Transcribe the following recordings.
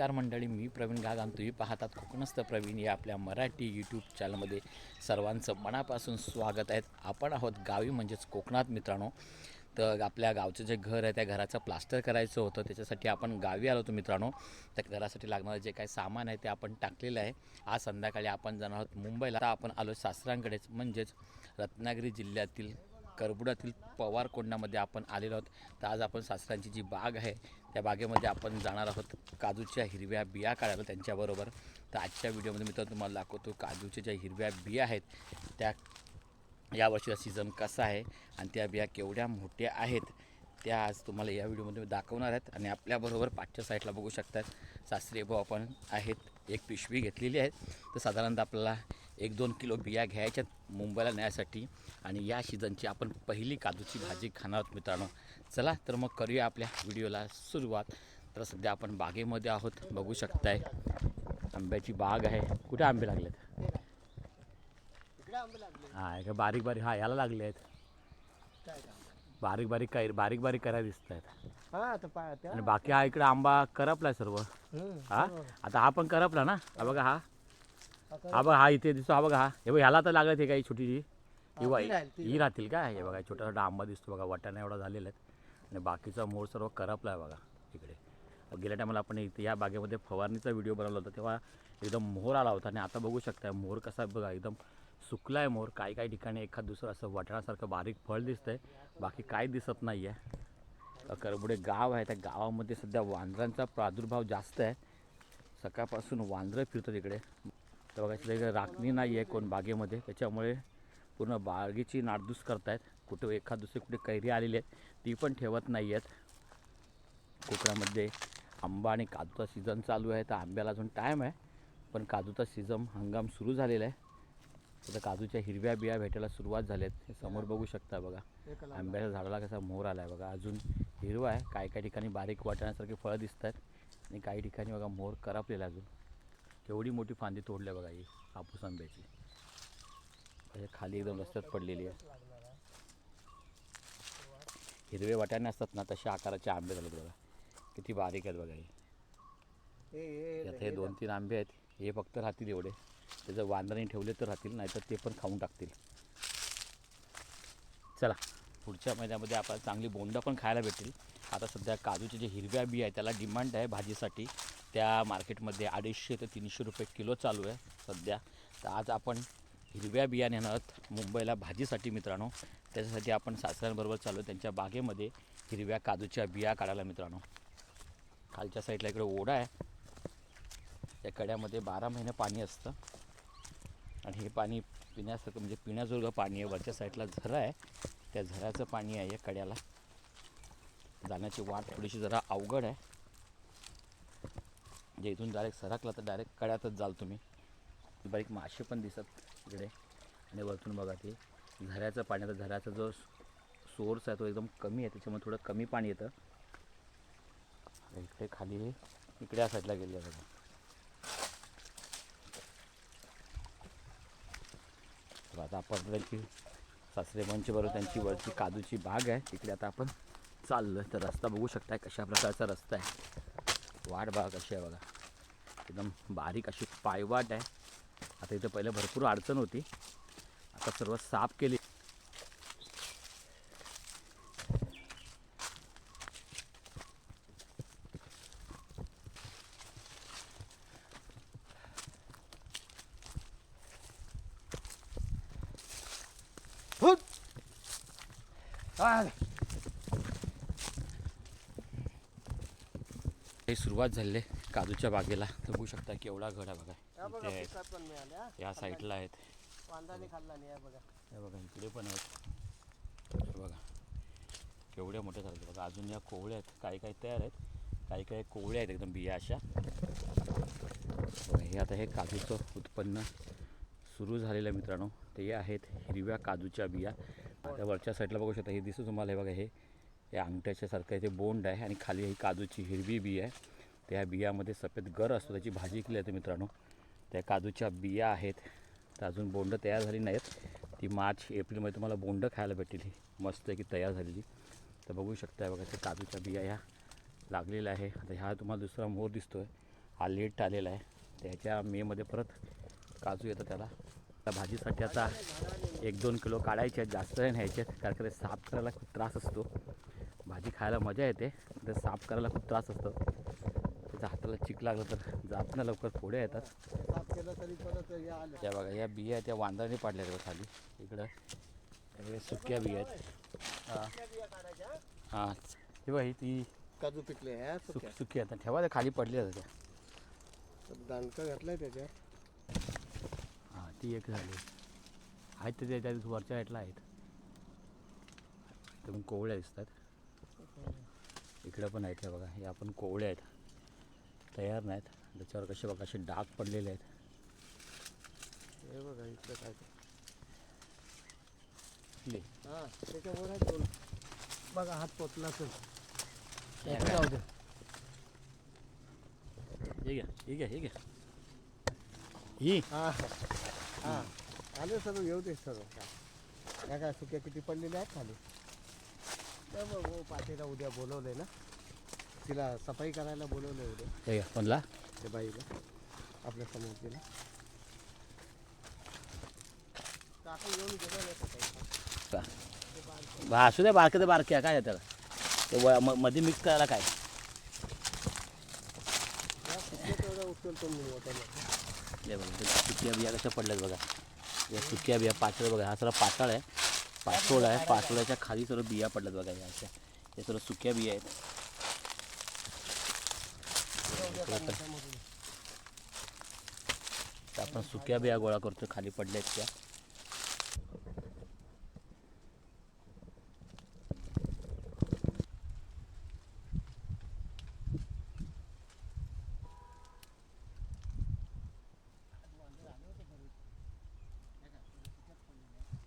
नमस्कार मंडळी, मी प्रवीण गाग आणि तुम्ही पाहतात कोकणस्थ प्रवीण या आपल्या मराठी यूट्यूब चॅनलमध्ये सर्वांचं मनापासून स्वागत आहे. आपण आहोत गावी म्हणजेच कोकणात मित्रांनो. तर आपल्या गावचं जे घर आहे त्या घराचं प्लास्टर करायचं होतं, त्याच्यासाठी आपण गावी आलो होतो मित्रांनो. त्या घरासाठी लागणारं जे काही सामान आहे ते आपण टाकलेलं आहे. आज संध्याकाळी आपण जाणार आहोत मुंबईला. आता आपण आलो सासऱ्यांकडेच, म्हणजेच रत्नागिरी जिल्ह्यातील करबुडातील पवारकोंडामध्ये आपण आलेलो आहोत. तर आज आपण सासऱ्यांची जी बाग आहे त्या बागेमध्ये आपण जाणार आहोत काजूच्या हिरव्या बिया काढायला त्यांच्याबरोबर. तर आजच्या व्हिडिओमध्ये मी तर तुम्हाला दाखवतो काजूच्या ज्या हिरव्या बिया आहेत त्या यावर्षीचा सीझन कसा आहे आणि त्या बिया केवढ्या मोठ्या आहेत त्या आज तुम्हाला या व्हिडिओमध्ये दाखवणार आहेत. आणि आपल्याबरोबर पाठच्या साईडला बघू शकतात सासरे भाऊ आपण आहेत. एक पिशवी घेतलेली आहे. तर साधारणतः आपल्याला 1-2 किलो बिया घ्यायच्यात मुंबईला नेण्यासाठी. आणि या सीझनची आपण पहिली काजूची भाजी खाणार आहोत मित्रांनो. चला तर मग करूया आपल्या व्हिडिओला सुरुवात. तर सध्या आपण बागेमध्ये आहोत, बघू शकताय आंब्याची बाग आहे. कुठे आंबे लागलेत? हां का बारीक बारीक, हां याला लागले आहेत. बारीक बारीक करायला दिसत आहेत. आणि बाकी हा इकडे आंबा करपलाय सर्व. हा आता हा पण करपला ना. हा बघा, हा बघा, हा इथे दिसतो. हा बघा, हे बघ ह्याला तर लागत आहे काही छोटीशी ही राहतील का. हे बघा छोटा छोटा आंबा दिसतो बघा, वाटाणा एवढा झालेला आहे. आणि बाकीचा मोड सर्व करपला आहे बघा इकडे. गेल्या टायमाला आपण इथे या बागेमध्ये फवारणीचा व्हिडिओ बनवला होता तेव्हा एकदम मोहर आला होता. आणि आता बघू शकता मोहर कसा बघा एकदम सुकला आहे मोहर. काही ठिकाणी एखाद दुसरं असं वाटाण्यासारखं बारीक फळ दिसतंय, बाकी काही दिसत नाही आहे. करबुडे गाव आहे, त्या गावामध्ये सध्या वांदरांचा प्रादुर्भाव जास्त आहे. सकाळपासून वांदरं फिरतात इकडे. तर बघा इकडे राखणी नाही आहे कोण बागेमध्ये, त्याच्यामुळे पूर्ण बागेची नासधूस करतायत. कुठे एखाद दुसरी कुठे कैरी आलेली आहे ती पण ठेवत नाही आहेत. कोकणामध्ये आंबा आणि काजूचा सीझन चालू आहे. तर आंब्याला अजून टाईम आहे, पण काजूचा सीझन हंगाम सुरू झालेला आहे. तर काजूच्या हिरव्या बिया भेटायला सुरुवात झाली आहेत. हे समोर बघू शकता बघा, आंब्याच्या झाडाला कसा मोहर आला आहे बघा. अजून हिरवा आहे, काही ठिकाणी बारीक वाटण्यासारखे फळं दिसत आहेत. आणि काही ठिकाणी बघा मोहर करपलेला अजून. केवढी मोठी फांदी तोडली आहे बघा ही हापूस आंब्याची. खाली एकदम रस्त्यात पडलेली आहे. हिरवे वाटाणे असतात ना तशा आकाराचे आंबे झालेत बघा, किती बारीक आहेत बघा. हे 2-3 आंबे आहेत, हे फक्त राहतील एवढे. त्याचं वांदराने ठेवले तर राहतील, नाहीतर ते पण खाऊन टाकतील. चला पुढच्या महिन्यामध्ये आपल्याला चांगली बोंड पण खायला भेटेल. आता सध्या काजूचे जे हिरव्या बी आहे त्याला डिमांड आहे भाजीसाठी. त्या मार्केटमध्ये 250 ते 300 रुपये किलो चालू आहे सध्या. तर आज आपण हिरव्या बिया नेणार आहोत मुंबईला भाजीसाठी मित्रांनो. त्याच्यासाठी आपण सासऱ्यांबरोबर चालू आहे त्यांच्या बागेमध्ये हिरव्या काजूच्या बिया काढायला मित्रांनो. खालच्या साईडला इकडे ओढा आहे, त्या कड्यामध्ये 12 महिने पाणी असतं. आणि हे पाणी पिण्यासारखं म्हणजे पिण्याजोगं पाणी आहे. वरच्या साईडला झरा आहे, त्या झऱ्याचं पाणी आहे. या कड्याला जाण्याची वाट थोडीशी जरा अवघड आहे. म्हणजे इथून डायरेक्ट सरकला तर डायरेक्ट कड्यातच जाल तुम्ही. बारीक मासे पण दिसत इकडे. आणि वरतून बघा ते झऱ्याचं पाणी. आता झऱ्याचा जो सोर्स आहे तो एकदम कमी आहे, त्याच्यामुळे थोडं कमी पाणी येतं. इकडे खाली इकडे या साईडला गेले आहे बघा. तर आता आपण त्यांची सासरे बरोबर त्यांची वरची काजूची बाग आहे तिकडे आता आपण चाललो. तर रस्ता बघू शकताय कशा प्रकारचा रस्ता आहे. वाट बघा कशी आहे बघा, एकदम बारीक अशी पायवाट आहे. आता इथं पहिलं भरपूर अडचण होती, आता सर्व साफ केली. सुरुवात झाली आहे काजूच्या बागेला. तर बघू शकता केवढा घड आहे बघा. इथे या साईडला आहेत, हे बघा इकडे पण आहेत. बघा केवढ्या मोठ्या झाल्या बघा. अजून या कोवळ्या आहेत, काही तयार आहेत, काही कोवळ्या आहेत एकदम बिया अशा. हे आता हे काजूचं उत्पन्न सुरू झालेलं आहे मित्रांनो. ते आहेत हिरव्या काजूच्या बिया. त्या वरच्या साईडला बघू शकता, हे दिसतं तुम्हाला. हे बघा हे अंगठ्याच्या सारखं इथे बोंड आहे आणि खाली ही काजूची हिरवी बी आहे. त्या बियामध्ये सफेद गर असतो, त्याची भाजी केली जाते मित्रांनो. त्या काजूच्या बिया आहेत. तर अजून बोंड तयार झाली नाहीत, ती मार्च-एप्रिलमध्ये तुम्हाला बोंड खायला भेटेल ही मस्त आहे की तयार झालेली. तर बघू शकता बघा ते काजूच्या बिया ह्या लागलेल्या आहे. आता ह्या तुम्हाला दुसरा मोर दिसतो आहे, हा लेट आलेला आहे. त्याच्या मेमध्ये परत काजू येतं त्याला. त्या भाजीसाठी आता 1-2 किलो काढायचे आहेत, जास्त नाही न्यायचे आहेत, कारण ते साफ करायला खूप त्रास असतो. भाजी खायला मजा येते, तर साफ करायला खूप त्रास असतो. त्याच्या हाताला चिक लागलं तर जात नाही लवकर, फोड्या येतात. साफ केलं तरी परत या आल्या. त्या बघा या बिया त्या वांदाने पाडल्या आहेत खाली. इकडं हे सुक्या बिया आहेत. हां हे बघा ही ती काजू पिकले ह्या सुकी आता ठेवा, त्या खाली पडल्या त्या. दांडका घातलाय त्याच्या. हां ती एक झाली आहेत, ते त्या वरच्या साईडला आहेत. तुम्ही कोवळ्या दिसतात. इकडं पण आहेत. हे बघा हे आपण कोवळे आहेत, तयार नाहीत. त्याच्यावर कसे बघा असे डाग पडलेले आहेत. हे बघा इकडं काय हां त्याच्यावर आहे दोन. बघा हात पोचला तर जाऊ द्या. हे घ्या हे घ्या हे घ्या ही. हां हां आले सर्व, येऊ दे सर्व. काय काय सुक्या किती पडलेल्या आहेत खाली. तर मग हो पाठीला उद्या बोलवलंय ना, तिला सफाई करायला बोलवलंय उद्या. हे घ्या कोणला ते बाईला आपल्या समोर तिला काकू येऊन गेलं नाही सकाळी. असू द्या, बारके ते बारके काय आहे त्याला, ते मध्ये मिक्स करायला काय. तेवढं उचलतो मी मोठ्याला. हे बघा ते सुक्या बिया कशा पडल्यात बघा. या सुक्या बिया पातळ बघा, हा सर्व पातळ आहे, पातोळ आहे. पातोळ्याच्या खाली सर्व बिया पडल्यात बघा. या अशा हे सर्व सुक्या बिया आहेत. तर आपण सुक्या बिया गोळा करतो, खाली पडल्यात त्या.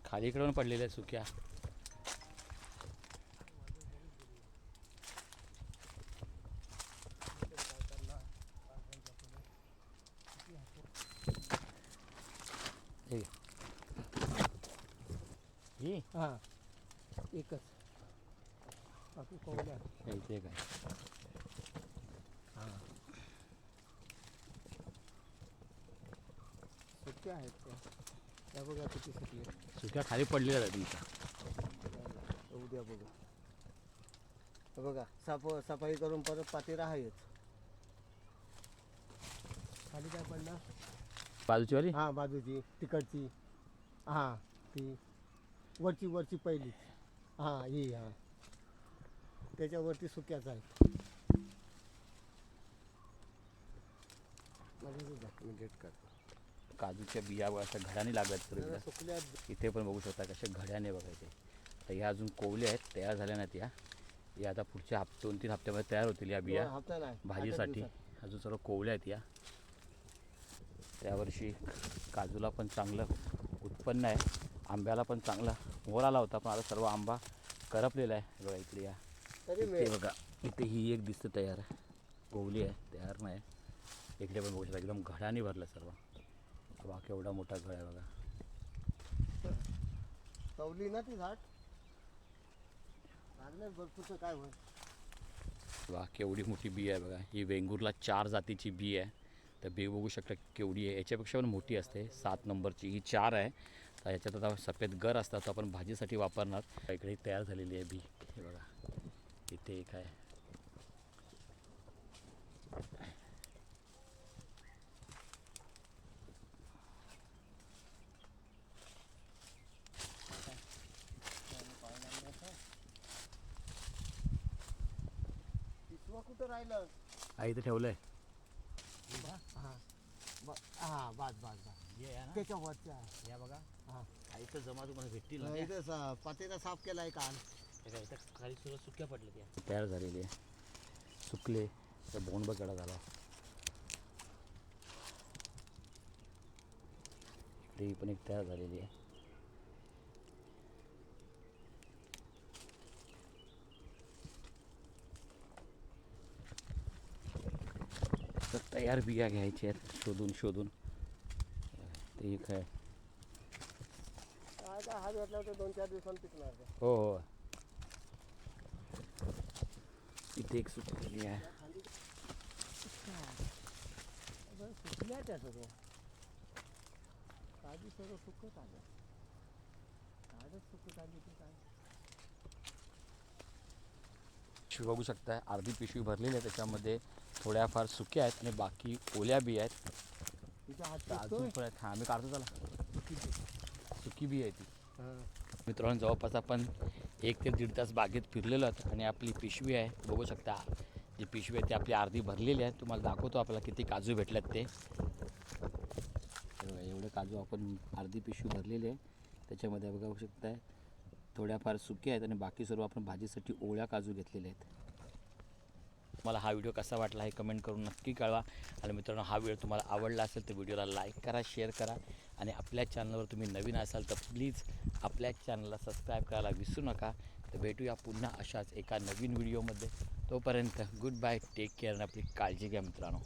खाली इकडून पडलेल्या सुक्या. ही हां एकच बाकी कोवल्या. इथे काय हां सुक्या आहेत त्या बघा किती सुकले. सुक्या खाली पडलेल्या आहेत तुमच्या. उद्या बघू. हे बघा सफाई करून परत पाती राहायच. खाली काय पडलं. बाजूची वाली हां बाजूची तिकडची. हां ती वरची पहिली. हां ही हां त्याच्यावरती सुक्याच आहे. मी गेट करतो. काजूच्या बिया बघा अशा घड्याने लागत सर्व. सुकल्या इथे पण बघू शकता कशा घड्याने बघायचे. तर ह्या अजून कोवल्या आहेत, तयार झाल्या नाहीत या आता पुढच्या 2-3 हप्त्यामध्ये तयार होतील या बिया हप्ता नाही भाजीसाठी. अजून सर्व कोवल्या आहेत या. त्यावर्षी काजूला पण चांगलं उत्पन्न आहे, आंब्याला पण चांगला मोर आला होता, पण आता सर्व आंबा करपलेला आहे. बघा इकडे या, इथे बघा इथे ही एक दिसते तयार आहे, कोवली आहे, तयार नाही. इकडे पण बघू शकता एकदम घडाने भरलं सर्व. बघा केवढा मोठा घड आहे बघा. कवली ना ती झाड लागलं भरपूरचं काय होईल. वा केवढी मोठी बी आहे बघा. ही वेंगुर्ला 4 जातीची बी आहे. तर बी बघू शकता केवढी आहे, याच्यापेक्षा पण मोठी असते. 7 नंबरची ही 4 आहे. तर याच्यात आता सफेद गर असतात, तो आपण भाजीसाठी वापरणार. इकडे तयार झालेली आहे बी. हे बघा इथे एक आहे. कुठं राहिलं. इथे ठेवलंय. हां बाज त्याच्या वरच्या या बघा. हां इथं जमा तुम्हाला भेटतील ना. इथं पातेला साफ केलाय काल. इथं खाली सुद्धा सुक्या पडल्या त्या तयार झालेली आहे. सुकले तर बोंड बकडा झाला. इकडे ही पण एक तयार झालेली आहे. तर तयार बिया घ्यायच्या आहेत शोधून. ते एक आहे. हा भेटला तर 2-4 दिवसांनी पिकणार. हो इथे एक सुकलेली आहे. सुकल्या त्या सर्व आधी सर्व सुकत आलं झाडच सुकत आली ते काय. पिशवी बघू शकताय, अर्धी पिशवी भरलेली आहे, त्याच्यामध्ये थोड्याफार सुक्या आहेत आणि बाकी ओल्या बी आहेत. तिचा हात तर अजून पण आहेत. हां मी काढतो त्याला, सुकी बी आहे ती. हां मित्रांनो जवळपास आपण 1 ते 1.5 तास बागेत फिरलेलो आहोत आणि आपली पिशवी आहे बघू शकता, जी पिशवी आहे ती आपली अर्धी भरलेली आहे. तुम्हाला दाखवतो आपल्याला किती काजू भेटल्यात ते. एवढे काजू आपण अर्धी पिशवी भरलेली आहे, त्याच्यामध्ये बघू शकताय थोड्याफार सुके आहेत आणि बाकी सर्व आपण भाजीसाठी ओळ्या काजू घेतलेले आहेत. मला हा व्हिडिओ कसा वाटला हे कमेंट करून नक्की कळवा. आणि मित्रांनो हा व्हिडिओ तुम्हाला आवडला असेल तर व्हिडिओला लाईक करा, शेअर करा आणि आपल्या चॅनलवर तुम्ही नवीन असाल तर प्लीज आपल्या चॅनलला सबस्क्राईब करायला विसरू नका. तर भेटूया पुन्हा अशाच एका नवीन व्हिडिओमध्ये. तोपर्यंत गुड बाय, टेक केअर आणि आपली काळजी घ्या मित्रांनो.